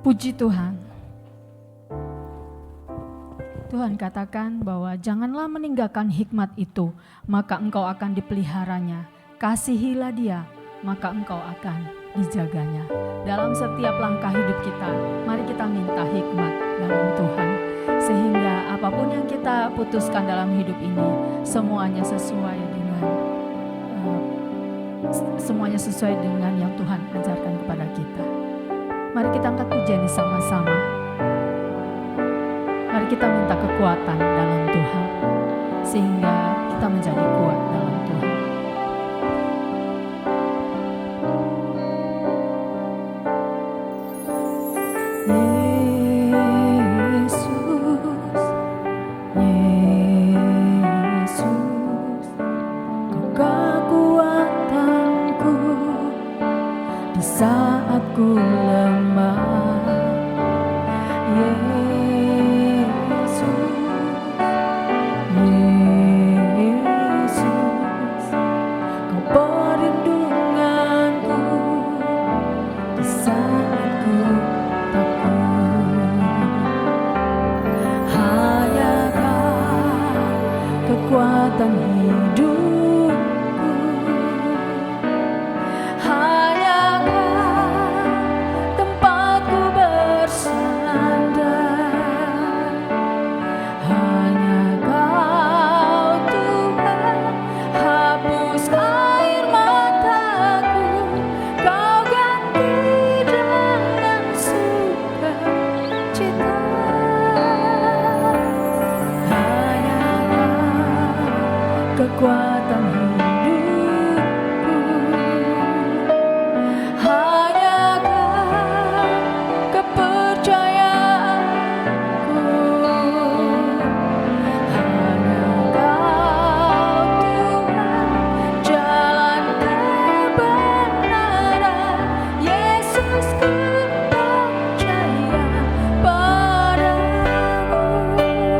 Puji Tuhan. Tuhan katakan bahwa janganlah meninggalkan hikmat itu, maka engkau akan dipeliharanya. Kasihilah dia, maka engkau akan dijaganya. Dalam setiap langkah hidup kita, mari kita minta hikmat dalam Tuhan. Sehingga apapun yang kita putuskan dalam hidup ini, semuanya sesuai dengan yang Tuhan ajarkan kepada kita. Mari kita angkat pujian sama-sama. Mari kita minta kekuatan dalam Tuhan, sehingga kita menjadi kuat dalam Tuhan. Saat ku lemah, Yesus, Yesus, Kau perlindunganku di saat ku takut. Hanya Kau kekuatan hidup. Kekuatan hidupku, hanya Kau kepercayaanku, hanya Kau Tuhan jalan kebenaran. Yesus ku percaya padamu. Amin.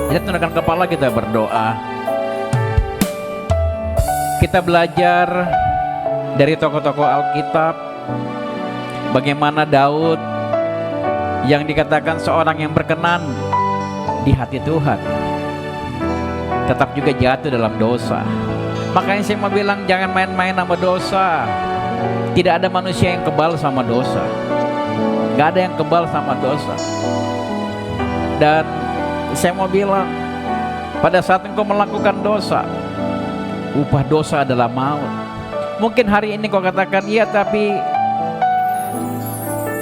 Kita tundukkan kepala, kita berdoa. Kita belajar dari tokoh-tokoh Alkitab bagaimana Daud yang dikatakan seorang yang berkenan di hati Tuhan tetap juga jatuh dalam dosa. Makanya saya mau bilang jangan main-main sama dosa. Tidak ada manusia yang kebal sama dosa. Gak ada yang kebal sama dosa. Dan saya mau bilang, pada saat engkau melakukan dosa, upah dosa adalah maut. Mungkin hari ini kau katakan, iya tapi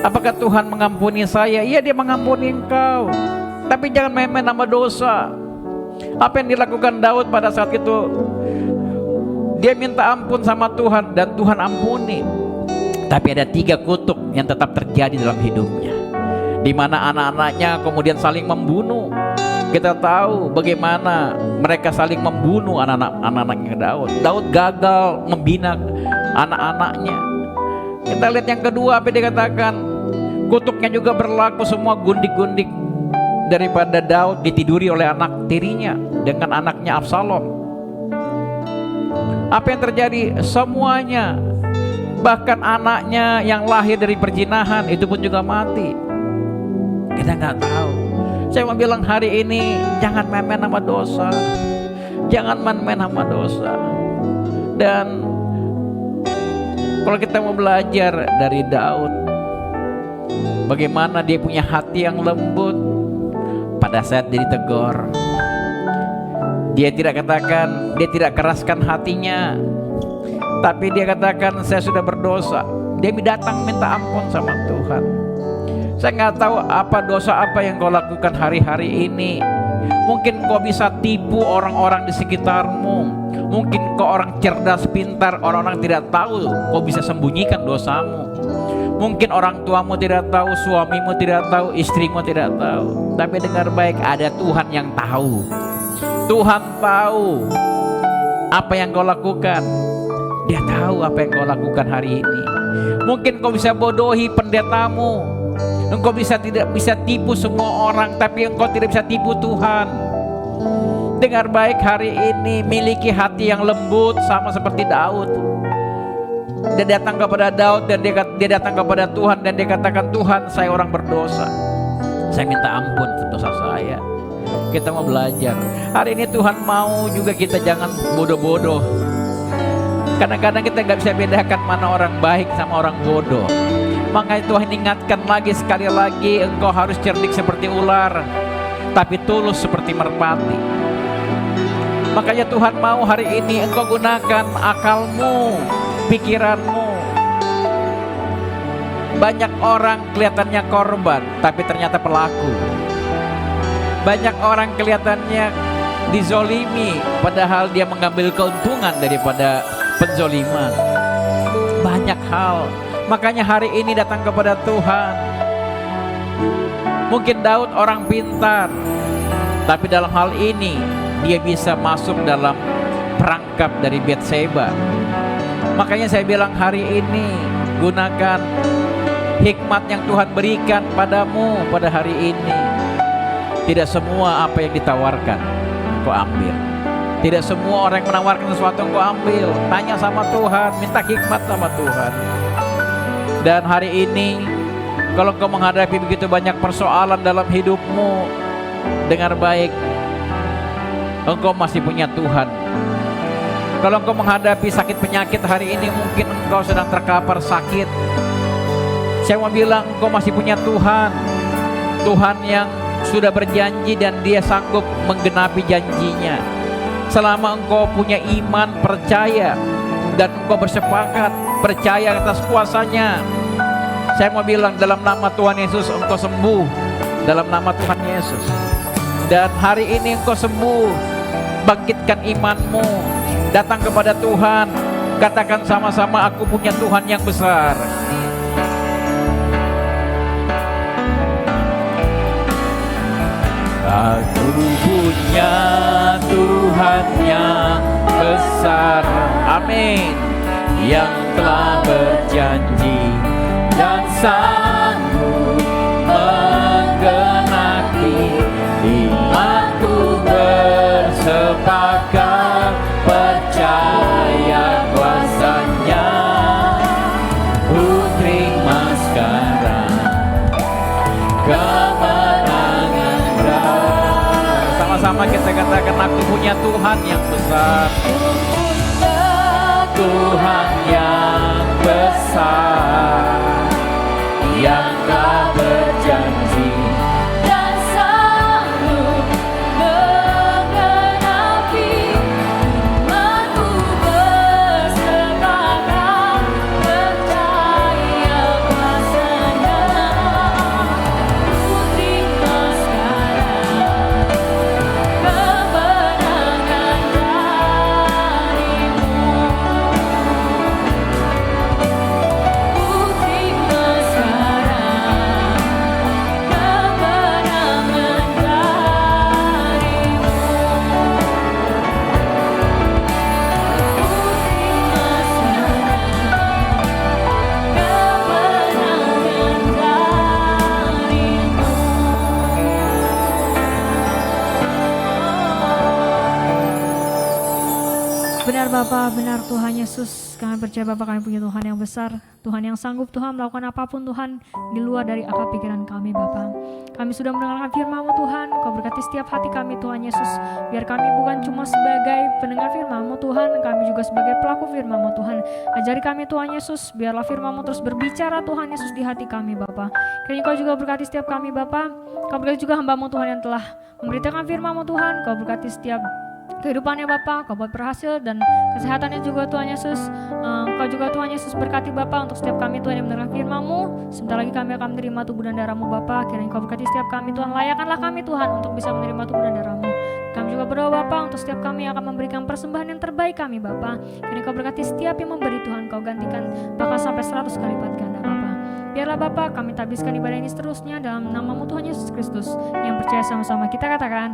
apakah Tuhan mengampuni saya? Iya, dia mengampuni engkau. Tapi jangan main-main sama dosa. Apa yang dilakukan Daud pada saat itu? Dia minta ampun sama Tuhan dan Tuhan ampuni. Tapi ada 3 kutuk yang tetap terjadi dalam hidupnya, di mana anak-anaknya kemudian saling membunuh. Kita tahu bagaimana mereka saling membunuh anak-anaknya Daud. Daud gagal membina anak-anaknya. Kita lihat yang kedua, apa yang dikatakan? Kutuknya juga berlaku, semua gundik-gundik daripada Daud ditiduri oleh anak tirinya dengan anaknya Absalom. Apa yang terjadi? Semuanya, bahkan anaknya yang lahir dari perzinahan itu pun juga mati. Kita nggak tahu. Saya mau bilang hari ini jangan main-main sama dosa. Jangan main-main sama dosa. Dan kalau kita mau belajar dari Daud, bagaimana dia punya hati yang lembut pada saat dia ditegur. Dia tidak katakan, dia tidak keraskan hatinya, tapi dia katakan saya sudah berdosa. Dia datang minta ampun sama Tuhan. Saya nggak tahu apa dosa apa yang kau lakukan hari-hari ini. Mungkin kau bisa tipu orang-orang di sekitarmu. Mungkin kau orang cerdas, pintar, orang-orang tidak tahu. Kau bisa sembunyikan dosamu. Mungkin orang tuamu tidak tahu, suamimu tidak tahu, istrimu tidak tahu. Tapi dengar baik, ada Tuhan yang tahu. Tuhan tahu apa yang kau lakukan. Dia tahu apa yang kau lakukan hari ini. Mungkin kau bisa bodohi pendetamu. Engkau tidak bisa tipu semua orang, tapi engkau tidak bisa tipu Tuhan. Dengar baik hari ini, miliki hati yang lembut sama seperti Daud. Dia datang kepada Daud dan dia datang kepada Tuhan dan dia katakan, Tuhan, saya orang berdosa. Saya minta ampun untuk dosa saya. Kita mau belajar. Hari ini Tuhan mau juga kita jangan bodoh-bodoh. Kadang-kadang kita nggak bisa bedakan mana orang baik sama orang bodoh. Makanya Tuhan ingatkan lagi sekali lagi, engkau harus cerdik seperti ular, tapi tulus seperti merpati. Makanya Tuhan mau hari ini engkau gunakan akalmu, pikiranmu. Banyak orang kelihatannya korban, tapi ternyata pelaku. Banyak orang kelihatannya dizolimi, padahal dia mengambil keuntungan daripada penzoliman. Banyak hal. Makanya hari ini datang kepada Tuhan. Mungkin Daud orang pintar, tapi dalam hal ini dia bisa masuk dalam perangkap dari Batseba. Makanya saya bilang hari ini gunakan hikmat yang Tuhan berikan padamu pada hari ini. Tidak semua apa yang ditawarkan kau ambil. Tidak semua orang yang menawarkan sesuatu kau ambil. Tanya sama Tuhan, minta hikmat sama Tuhan. Dan hari ini kalau kau menghadapi begitu banyak persoalan dalam hidupmu, dengar baik, engkau masih punya Tuhan. Kalau engkau menghadapi sakit penyakit hari ini, mungkin engkau sedang terkapar sakit. Saya mau bilang engkau masih punya Tuhan. Tuhan yang sudah berjanji dan dia sanggup menggenapi janjinya. Selama engkau punya iman, percaya, dan engkau bersepakat percaya atas kuasanya, saya mau bilang dalam nama Tuhan Yesus engkau sembuh. Dalam nama Tuhan Yesus. Dan hari ini engkau sembuh. Bangkitkan imanmu, datang kepada Tuhan. Katakan sama-sama, aku punya Tuhan yang besar. Aku punya Tuhan yang besar, amin, yang telah berjanji dan sanggup menggenapi imanku sama-sama kita katakan, aku punya Tuhan yang besar. Tuhan yang besar, yang tak berjanji dan sanggup menggenapi imanku bersepakat percaya kuasanya. Ku terima sekarang kemenangan darimu. Ku terima sekarang kemenangan darimu. Ku terima sekarang kemenangan darimu. Benar Bapa, benar Tuhan Yesus. Kami percaya Bapa, kami punya Tuhan yang besar, Tuhan yang sanggup Tuhan melakukan apapun Tuhan di luar dari akal pikiran kami Bapa. Kami sudah mendengarkan firman-Mu Tuhan, Kau berkati setiap hati kami Tuhan Yesus. Biar kami bukan cuma sebagai pendengar firman-Mu Tuhan, kami juga sebagai pelaku firman-Mu Tuhan. Ajari kami Tuhan Yesus, biarlah firman-Mu terus berbicara Tuhan Yesus di hati kami Bapa. Kiranya Kau juga berkati setiap kami Bapa. Kau berkati juga hamba-Mu Tuhan yang telah memberitakan firman-Mu Tuhan. Kau berkati setiap kehidupannya Bapa, Kau buat berhasil dan kesehatannya juga Tuhan Yesus. Kau juga Tuhan Yesus berkati Bapa untuk setiap kami Tuhan yang mendengar firman-Mu. Sebentar lagi kami akan menerima tubuh dan darah-Mu Bapa. Kiranya Kau berkati setiap kami Tuhan, layakanlah kami Tuhan untuk bisa menerima tubuh dan darah-Mu. Kami juga berdoa Bapa untuk setiap kami yang akan memberikan persembahan yang terbaik kami Bapa. Kiranya Kau berkati setiap yang memberi Tuhan, Kau gantikan bahkan sampai 100 kali lipat ganda Bapa. Biarlah Bapa kami tabiskan ibadah ini seterusnya dalam nama-Mu Tuhan Yesus Kristus yang percaya sama-sama kita katakan